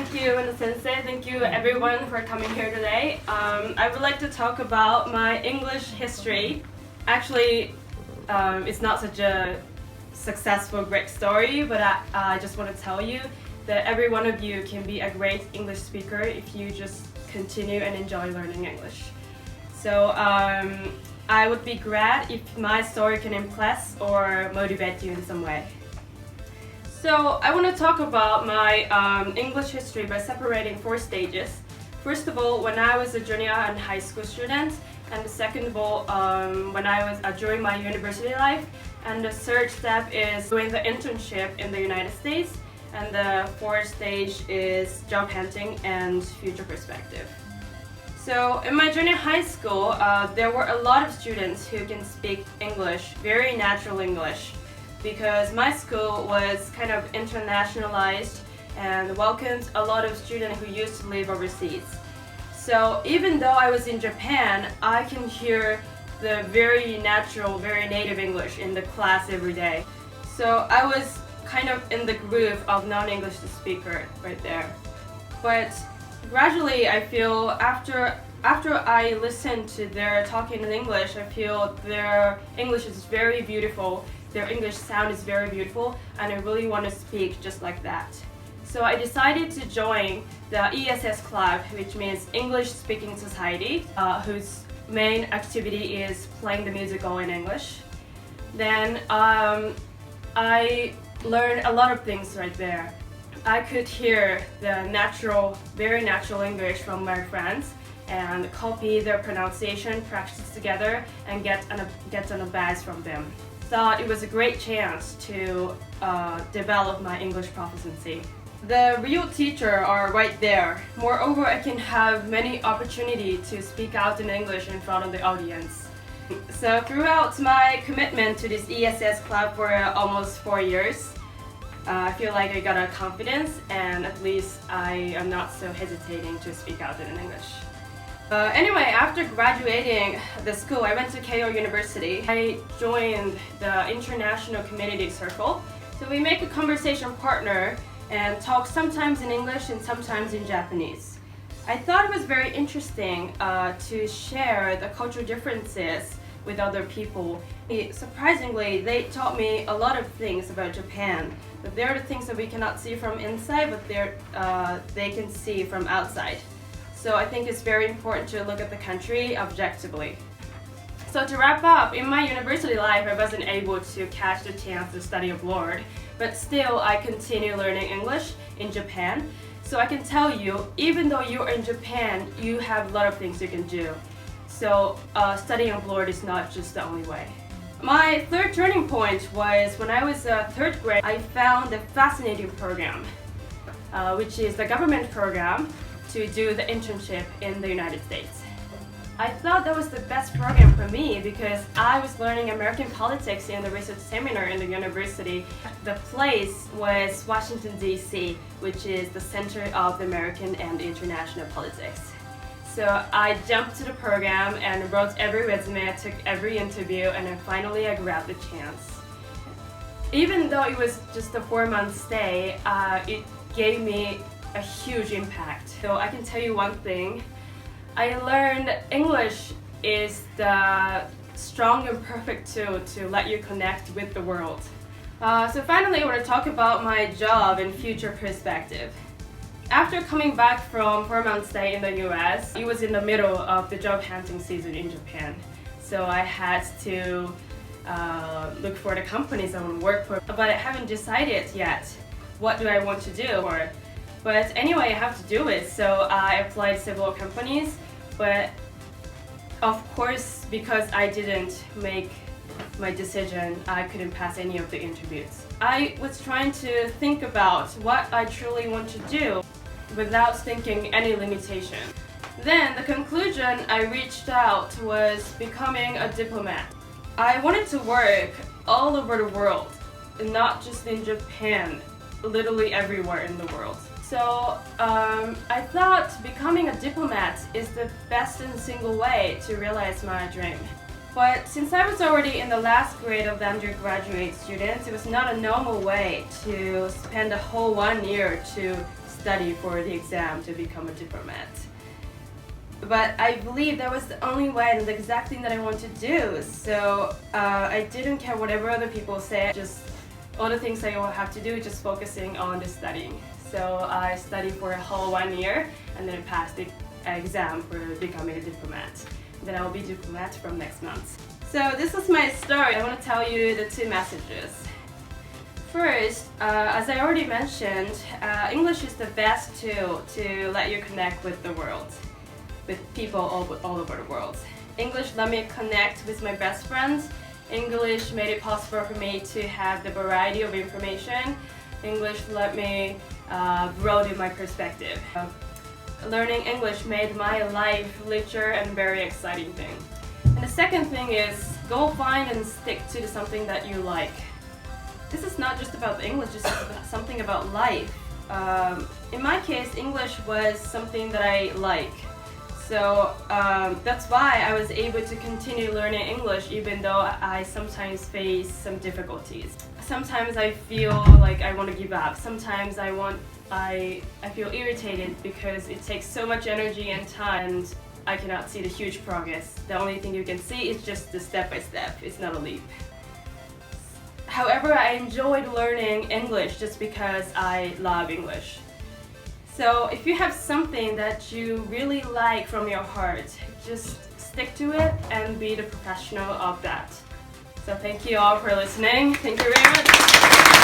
thank you, Linda Sensei. Thank you, everyone, for coming here today. I would like to talk about my English history. Actually, it's not such a successful, great story, but I just want to tell you that every one of you can be a great English speaker if you just continue and enjoy learning English. So I would be glad if my story can impress or motivate you in some way. So I want to talk about my English history by separating 4 stages. First of all, when I was a junior and high school student, and second of all, when I was during my university life, and the third step is doing the internship in the United States, and the 4th stage is job hunting and future perspective. So in my junior high school, there were a lot of students who can speak English, very natural English, because my school was kind of internationalized and welcomed a lot of students who used to live overseas. So even though I was in Japan, I can hear the very natural, very native English in the class every day. So I was kind of in the groove of non-English speaker right there. But gradually I feel after I listen to their talking in English, I feel their English is very beautiful. Their English sound is very beautiful, and I really want to speak just like that. So I decided to join the ESS Club, which means English Speaking Society, whose main activity is playing the musical in English. Then I learned a lot of things right there. I could hear the natural, very natural English from my friends and copy their pronunciation, practice together, and get on a badge from them. Thought it was a great chance to develop my English proficiency. The real teacher are right there. Moreover, I can have many opportunity to speak out in English in front of the audience. So throughout my commitment to this ESS Club for almost 4 years, I feel like I got a confidence, and at least I am not so hesitating to speak out in English. Anyway, after graduating the school, I went to Keio University. I joined the International Community Circle. So we make a conversation partner and talk sometimes in English and sometimes in Japanese. I thought it was very interesting to share the cultural differences with other people. Surprisingly, they taught me a lot of things about Japan. But there are the things that we cannot see from inside, but they can see from outside. So I think it's very important to look at the country objectively. So to wrap up, in my university life, I wasn't able to catch the chance to study abroad, but still I continue learning English in Japan. So I can tell you, even though you're in Japan, you have a lot of things you can do. So studying abroad is not just the only way. My third turning point was when I was 3rd grade. I found a fascinating program, which is the government program to do the internship in the United States. I thought that was the best program for me because I was learning American politics in the research seminar in the university. The place was Washington, D.C., which is the center of the American and international politics. So I jumped to the program and wrote every resume, I took every interview, and then finally I grabbed the chance. Even though it was just a 4-month stay, it gave me a huge impact. So I can tell you one thing. I learned English is the strong and perfect tool to let you connect with the world. So finally I want to talk about my job and future perspective. After coming back from 4-month stay in the US, it was in the middle of the job hunting season in Japan. So I had to look for the companies I want to work for, but I haven't decided yet what do I want to do. But anyway, I have to do it, so I applied several companies, but of course, because I didn't make my decision, I couldn't pass any of the interviews. I was trying to think about what I truly want to do without thinking any limitation. Then the conclusion I reached out was becoming a diplomat. I wanted to work all over the world, not just in Japan, literally everywhere in the world. So I thought becoming a diplomat is the best and single way to realize my dream. But since I was already in the last grade of the undergraduate students, it was not a normal way to spend a whole 1 year to study for the exam to become a diplomat. But I believe that was the only way and the exact thing that I want to do. So I didn't care whatever other people say, just all the things I will have to do, just focusing on the studying. So I studied for a whole 1 year and then I passed the exam for becoming a diplomat. Then I will be diplomat from next month. So this is my story. I want to tell you the 2 messages. First, as I already mentioned, English is the best tool to let you connect with the world, with people all over the world. English let me connect with my best friends. English made it possible for me to have the variety of information. English let me broaden my perspective. Learning English made my life richer and very exciting thing. And the second thing is, go find and stick to something that you like. This is not just about English, it's something about life. In my case, English was something that I like. So that's why I was able to continue learning English even though I sometimes face some difficulties. Sometimes I feel like I want to give up. Sometimes I feel irritated because it takes so much energy and time and I cannot see the huge progress. The only thing you can see is just the step by step. It's not a leap. However, I enjoyed learning English just because I love English. So if you have something that you really like from your heart, just stick to it and be the professional of that. So thank you all for listening. Thank you very much.